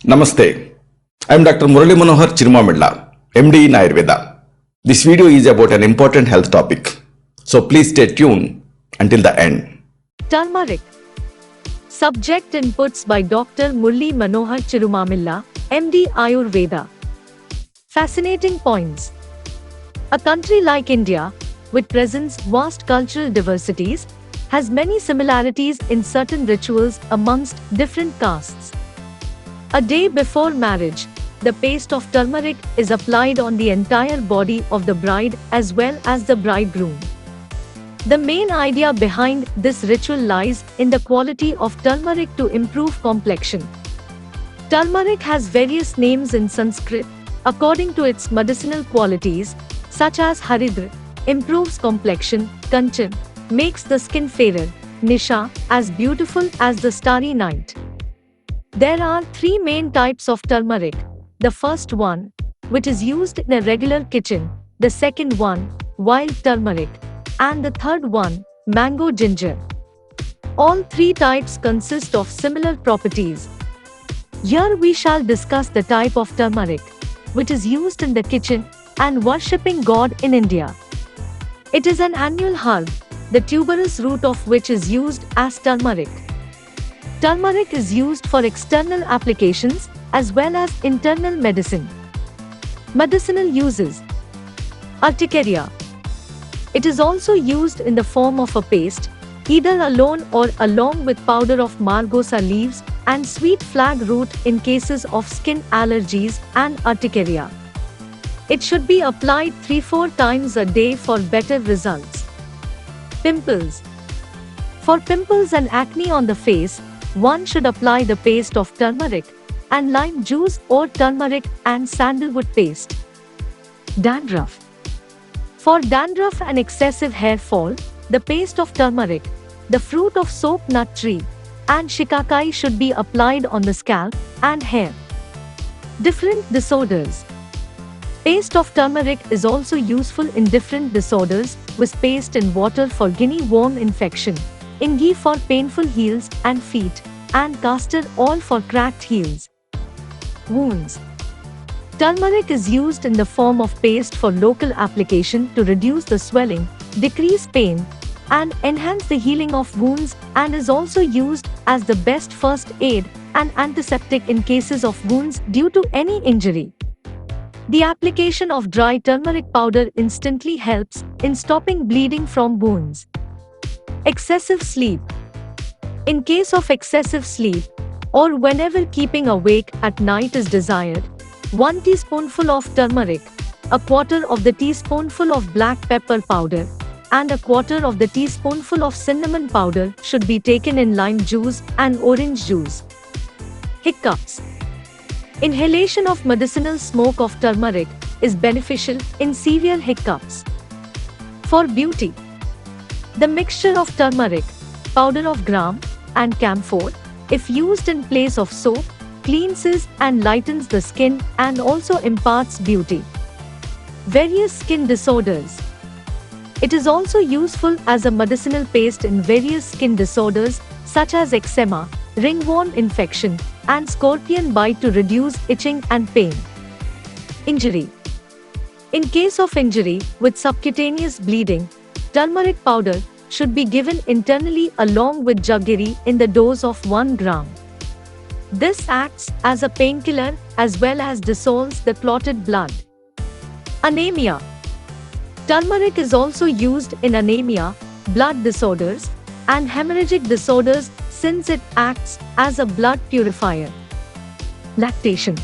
Namaste. I am Dr. Murali Manohar Chirumamilla, MD in Ayurveda. This video is about an important health topic. So please stay tuned until the end. Turmeric. Subject inputs by Dr. Murali Manohar Chirumamilla, MD Ayurveda. Fascinating points. A country like India, which presents vast cultural diversities, has many similarities in certain rituals amongst different castes. A day before marriage, the paste of turmeric is applied on the entire body of the bride as well as the bridegroom. The main idea behind this ritual lies in the quality of turmeric to improve complexion. Turmeric has various names in Sanskrit according to its medicinal qualities, such as Haridra, improves complexion, Kanchan, makes the skin fairer, Nisha, as beautiful as the starry night. There are three main types of turmeric. The first one, which is used in a regular kitchen, the second one, wild turmeric, and the third one, mango ginger. All three types consist of similar properties. Here we shall discuss the type of turmeric, which is used in the kitchen and worshipping God in India. It is an annual herb, the tuberous root of which is used as turmeric. Turmeric is used for external applications as well as internal medicine. Medicinal uses. Urticaria. It is also used in the form of a paste, either alone or along with powder of margosa leaves and sweet flag root in cases of skin allergies and urticaria. It should be applied 3-4 times a day for better results. Pimples. For pimples and acne on the face, one should apply the paste of turmeric and lime juice or turmeric and sandalwood paste. Dandruff. For dandruff and excessive hair fall, the paste of turmeric, the fruit of soap nut tree, and shikakai should be applied on the scalp and hair. Different disorders. Paste of turmeric is also useful in different disorders, with paste in water for guinea worm infection, in ghee for painful heels and feet, and castor oil for cracked heels. Wounds. Turmeric is used in the form of paste for local application to reduce the swelling, decrease pain, and enhance the healing of wounds, and is also used as the best first aid and antiseptic in cases of wounds due to any injury. The application of dry turmeric powder instantly helps in stopping bleeding from wounds. Excessive sleep. In case of excessive sleep, or whenever keeping awake at night is desired, 1 teaspoonful of turmeric, a quarter of the teaspoonful of black pepper powder, and a quarter of the teaspoonful of cinnamon powder should be taken in lime juice and orange juice. Hiccups. Inhalation of medicinal smoke of turmeric is beneficial in severe hiccups. For beauty. The mixture of turmeric, powder of gram, and camphor, if used in place of soap, cleanses and lightens the skin and also imparts beauty. Various skin disorders. It is also useful as a medicinal paste in various skin disorders such as eczema, ringworm infection, and scorpion bite to reduce itching and pain. Injury. In case of injury with subcutaneous bleeding, turmeric powder should be given internally along with jaggery in the dose of 1 gram. This acts as a painkiller as well as dissolves the clotted blood. Anemia. Turmeric is also used in anemia, blood disorders, and hemorrhagic disorders since it acts as a blood purifier. Lactation.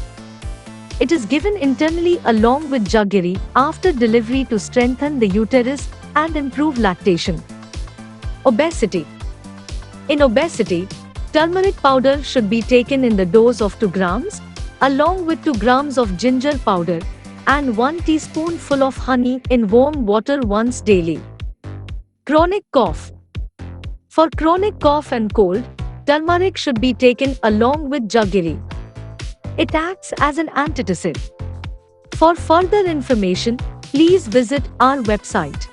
It is given internally along with jaggery after delivery to strengthen the uterus and improve lactation. Obesity. In obesity, turmeric powder should be taken in the dose of 2 grams, along with 2 grams of ginger powder, and 1 teaspoonful of honey in warm water once daily. Chronic cough. For chronic cough and cold, turmeric should be taken along with jaggery. It acts as an antitussive. For further information, please visit our website.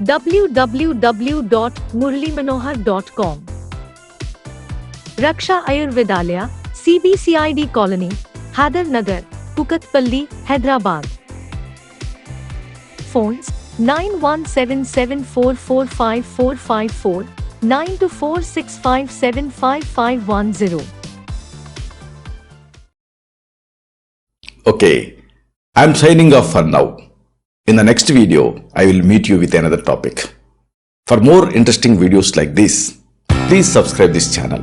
www.murlimanohar.com. Raksha Ayurvedalaya, CBCID Colony, Hadar Nagar, Kukatpalli, Hyderabad. Phones 9177445454, 9246575510. Okay, I'm signing off for now. In the next video, I will meet you with another topic. For more interesting videos like this, please subscribe this channel.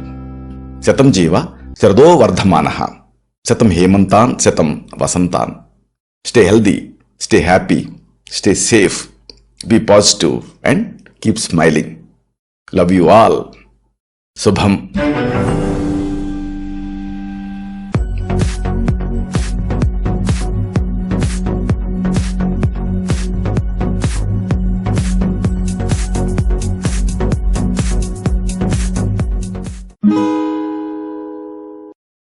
Shatam Jiva, Shardo Vardhamanaha. Shatam Hemantan, Shatam Vasantan. Stay healthy, stay happy, stay safe, be positive and keep smiling. Love you all. Subham.